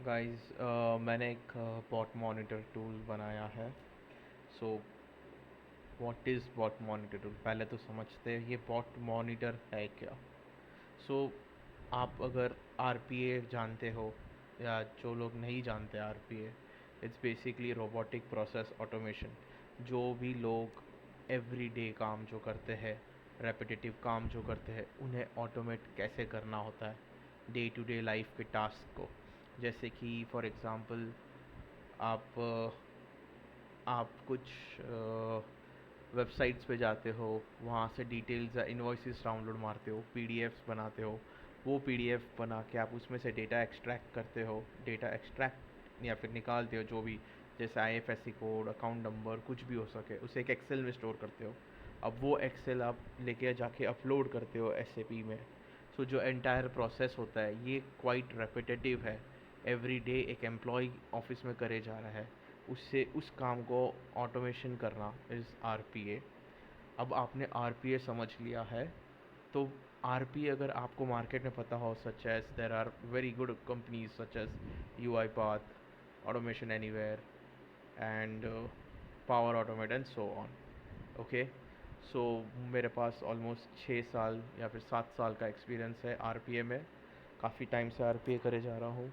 Guys मैंने एक bot monitor tool बनाया है। So what is bot monitor tool, पहले तो समझते हैं ये बॉट मॉनिटर है क्या। सो आप अगर आरपीए जानते हो या जो लोग नहीं जानते RPA, it's basically robotic process automation. जो भी लोग एवरीडे काम जो करते हैं, रेपिटेटिव काम जो करते हैं, उन्हें ऑटोमेट कैसे करना होता है डे टू डे लाइफ के टास्क को। जैसे कि फॉर एग्ज़ाम्पल आप आप कुछ वेबसाइट्स पे जाते हो, वहाँ से डिटेल्स या इन्वॉइसेस डाउनलोड मारते हो, पीडीएफ्स बनाते हो। वो पीडीएफ बना के आप उसमें से डेटा एक्सट्रैक्ट करते हो, डेटा एक्सट्रैक्ट या फिर निकालते हो जो भी, जैसे आईएफएससी कोड, अकाउंट नंबर, कुछ भी हो सके, उसे एक एक्सेल में स्टोर करते हो। अब वो एक्सेल आप लेके जाके अपलोड करते हो एसएपी में। सो जो एंटायर प्रोसेस होता है ये क्वाइट रेपिटेटिव है। एवरी डे एक एम्प्लॉय ऑफिस में करे जा रहा है, उससे उस काम को ऑटोमेशन करना इज़ आरपीए। अब आपने आरपीए समझ लिया है, तो आरपीए अगर आपको मार्केट में पता हो, such as there are very good companies such as UiPath, automation anywhere and power automate and so on. Okay, so मेरे पास ऑलमोस्ट 6 साल या फिर 7 साल का एक्सपीरियंस है आरपीए में। काफ़ी टाइम से आरपीए करे जा रहा हूँ,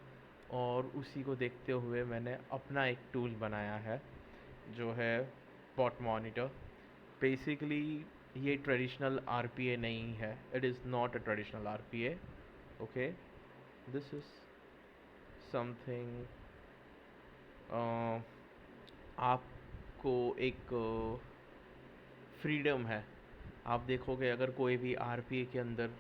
और उसी को देखते हुए मैंने अपना एक टूल बनाया है जो है बॉट मॉनिटर। बेसिकली ये ट्रेडिशनल आरपीए नहीं है, it is not a traditional RPA. Okay, this is something आपको एक फ्रीडम है। आप देखोगे अगर कोई भी आरपीए के अंदर,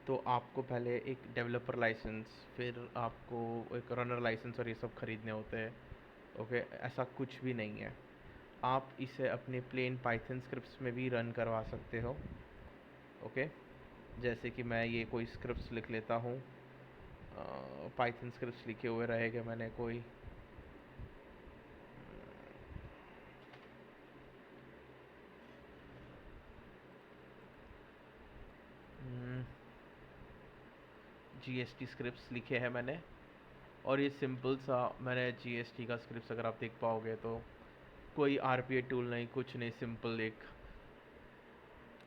तो आपको पहले एक डेवलपर लाइसेंस, फिर आपको एक रनर लाइसेंस और ये सब खरीदने होते हैं। ओके, ऐसा कुछ भी नहीं है। आप इसे अपने प्लेन पाइथन स्क्रिप्ट्स में भी रन करवा सकते हो। ओके, जैसे कि मैं ये कोई स्क्रिप्ट्स लिख लेता हूँ, पाइथन स्क्रिप्ट्स लिखे हुए रहेगा मैंने कोई, जीएसटी स्क्रिप्ट्स लिखे हैं मैंने। और ये सिंपल सा मैंने जीएसटी का स्क्रिप्ट, अगर आप देख पाओगे तो कोई आरपीए टूल नहीं, कुछ नहीं, सिंपल एक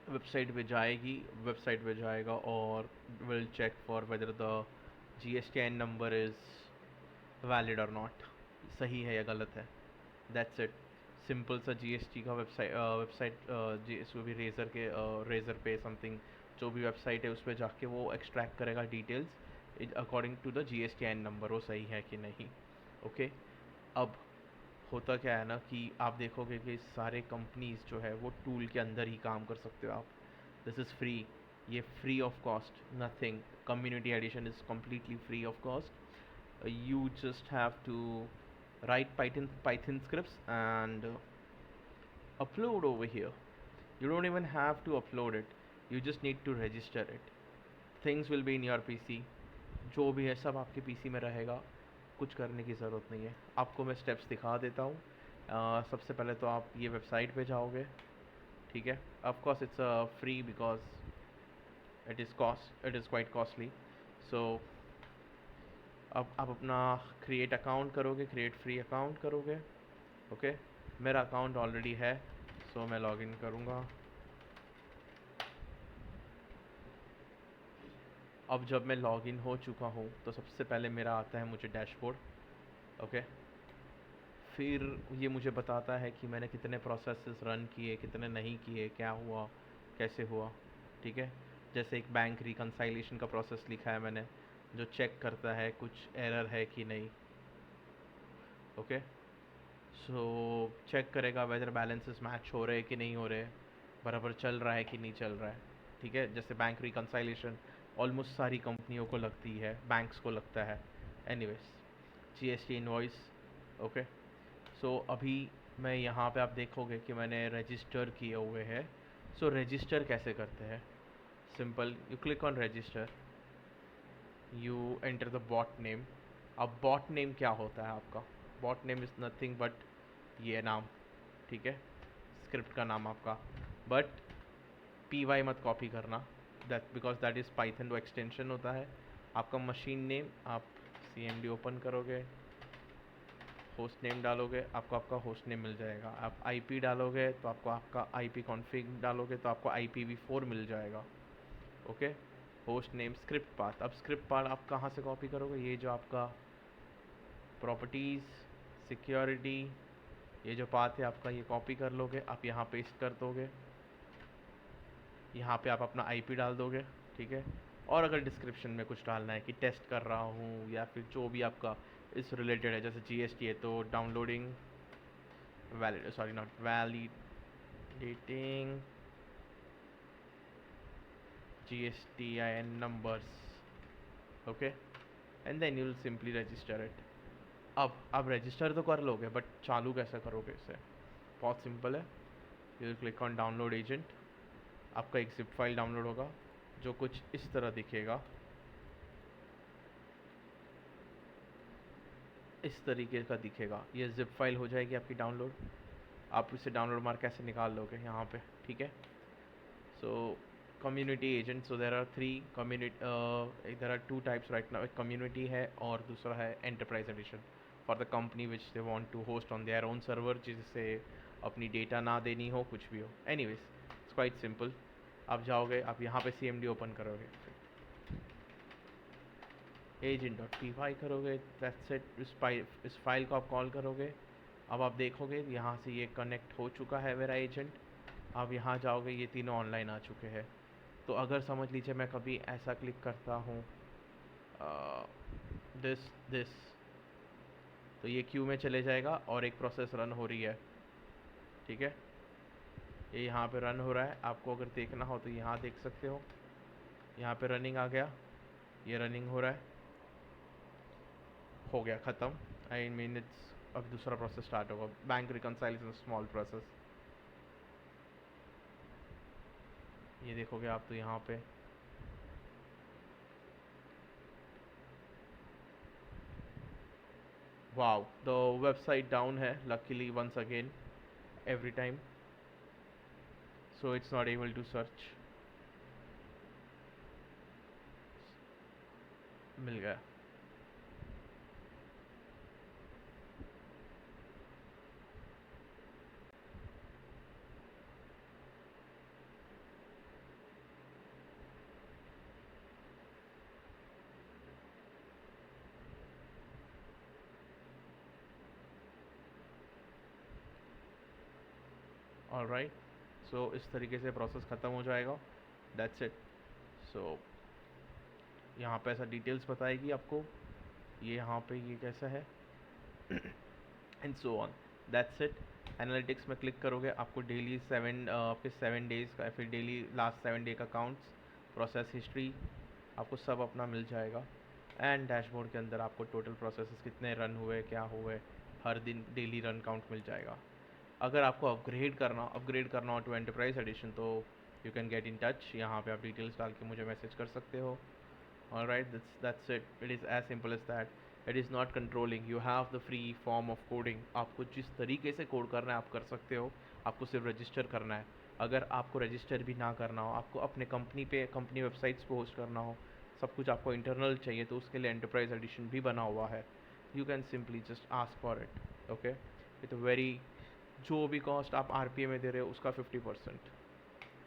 वेबसाइट पे जाएगी, वेबसाइट पे जाएगा और will check for whether the GSTIN number is valid और नॉट, सही है या गलत है। That's it. सिंपल सा जीएसटी का वेबसाइट जो भी रेजर के रेजर पे समथिंग जो भी वेबसाइट है उस पर जाके वो एक्सट्रैक्ट करेगा details according to the GSTIN number, वो सही है कि नहीं। ओके, अब होता क्या है ना कि आप देखोगे कि सारे कंपनीज जो है वो टूल के अंदर ही काम कर सकते हो आप। दिस इज़ फ्री, ये free of cost, nothing. Community addition is completely free of cost. you just have to write Python scripts and upload over here. You don't even have to upload it, you just need to register it. Things will be in your PC, जो भी है सब आपके PC में रहेगा, कुछ करने की ज़रूरत नहीं है। आपको मैं स्टेप्स दिखा देता हूँ। सबसे पहले तो आप ये वेबसाइट पे जाओगे, ठीक है। Of course it's free because it is quite costly. So अब आप अपना क्रिएट अकाउंट करोगे, क्रिएट फ्री अकाउंट करोगे। ओके, मेरा अकाउंट ऑलरेडी है, सो मैं लॉगिन करूँगा। अब जब मैं लॉगिन हो चुका हूँ तो सबसे पहले मेरा आता है मुझे डैशबोर्ड। ओके, फिर ये मुझे बताता है कि मैंने कितने प्रोसेसेस रन किए, कितने नहीं किए, क्या हुआ, कैसे हुआ। ठीक है, जैसे एक बैंक रिकन्साइलेशन का प्रोसेस लिखा है मैंने, जो चेक करता है कुछ एरर है कि नहीं। ओके, सो चेक करेगा वेदर बैलेंसेस मैच हो रहे कि नहीं हो रहे, बराबर चल रहा है कि नहीं चल रहा है। ठीक है, जैसे बैंक रिकन्साइलेशन ऑलमोस्ट सारी कंपनियों को लगती है, बैंक्स को लगता है। Anyways, GST invoice. ओके, सो अभी मैं यहाँ पे आप देखोगे कि मैंने रजिस्टर किए हुए हैं। सो रजिस्टर कैसे करते हैं, simple, you click on register, you enter the bot name. अब बॉट नेम क्या होता है आपका, bot name is nothing but ये नाम, ठीक है, स्क्रिप्ट का नाम आपका। बट पी वाई मत कॉपी करना, that because that is Python, वो एक्सटेंशन होता है। आपका मशीन नेम आप CMD ओपन करोगे, होस्ट नेम डालोगे, आपको आपका होस्ट नेम मिल जाएगा। आप IP डालोगे तो आपको आपका IP कॉन्फ़िग डालोगे तो आपको IPv4 मिल जाएगा। Okay, host name, script path. अब स्क्रिप्ट पाथ आप कहाँ से कॉपी करोगे? ये जो आपका प्रॉपर्टीज़, सिक्योरिटी, ये जो पाथ है आपका, ये कॉपी कर लोगे, आप यहाँ पेस्ट कर दोगे। यहाँ पे आप अपना IP डाल दोगे, ठीक है। और अगर डिस्क्रिप्शन में कुछ डालना है कि टेस्ट कर रहा हूँ या फिर जो भी आपका इस रिलेटेड है, जैसे GST है तो downloading validating GSTIN numbers, okay, and then you will simply register it. अब रजिस्टर तो कर लोगे, बट चालू कैसे करोगे इसे? बहुत सिंपल है। You will click on download agent, आपका एक जिप फाइल डाउनलोड होगा जो कुछ इस तरह दिखेगा, इस तरीके का दिखेगा। ये जिप फाइल हो जाएगी आपकी डाउनलोड। आप इसे डाउनलोड मार कैसे निकाल लोगे यहाँ पे, ठीक है। So community agent, so there are three community, there are two types right now. एक कम्युनिटी है और दूसरा है enterprise edition for the company which they want to host on their own server, जिससे अपनी डेटा ना देनी हो, कुछ भी हो। Anyways, it's quite simple. आप जाओगे, आप यहाँ पे CMD ओपन करोगे, agent.py करोगे, दैट्स इट। इस फाइल को आप कॉल करोगे। अब आप देखोगे यहाँ से ये कनेक्ट हो चुका है मेरा एजेंट। आप यहाँ जाओगे, ये तीनों ऑनलाइन आ चुके हैं। तो अगर समझ लीजिए मैं कभी ऐसा क्लिक करता हूँ दिस, तो ये क्यू में चले जाएगा और एक प्रोसेस रन हो रही है, ठीक है। ये यहाँ पे रन हो रहा है। आपको अगर देखना हो तो यहाँ देख सकते हो, यहाँ पे रनिंग आ गया, ये रनिंग हो रहा है, हो गया, ख़त्म। आई मीन इट्स, अब दूसरा प्रोसेस स्टार्ट होगा। बैंक रिकनसाइलेशन स्मॉल प्रोसेस, ये देखोगे आप तो यहाँ पे वाओ, द वेबसाइट डाउन है luckily once again every time, so it's not able to search. मिल गया। ऑलराइट, सो इस तरीके से प्रोसेस ख़त्म हो जाएगा, दैट्स इट। सो यहाँ पे ऐसा डिटेल्स बताएगी आपको, ये यहाँ पे ये कैसा है and so on, that's it. Analytics में क्लिक करोगे, आपको डेली आपके 7 डेज़ का, फिर डेली लास्ट 7 डे का काउंट्स, प्रोसेस हिस्ट्री, आपको सब अपना मिल जाएगा। एंड डैशबोर्ड के अंदर आपको टोटल प्रोसेसेस कितने रन हुए, क्या हुए, हर दिन डेली रन काउंट मिल जाएगा। अगर आपको अपग्रेड करना हो टू एंटरप्राइज एडिशन, तो you can get in touch, यहाँ पे आप डिटेल्स डाल के मुझे मैसेज कर सकते हो। Alright, that's it, it is as simple as that. It is not controlling, you have the free form of coding। आपको जिस तरीके से कोड करना है आप कर सकते हो, आपको सिर्फ रजिस्टर करना है। अगर आपको रजिस्टर भी ना करना हो, आपको अपने कंपनी वेबसाइट्स पे होस्ट करना हो, सब कुछ आपको इंटरनल चाहिए, तो उसके लिए एंटरप्राइज एडिशन भी बना हुआ है। You can simply just ask for it, okay, with very, जो भी कॉस्ट आप RPA में दे रहे हो उसका 50%।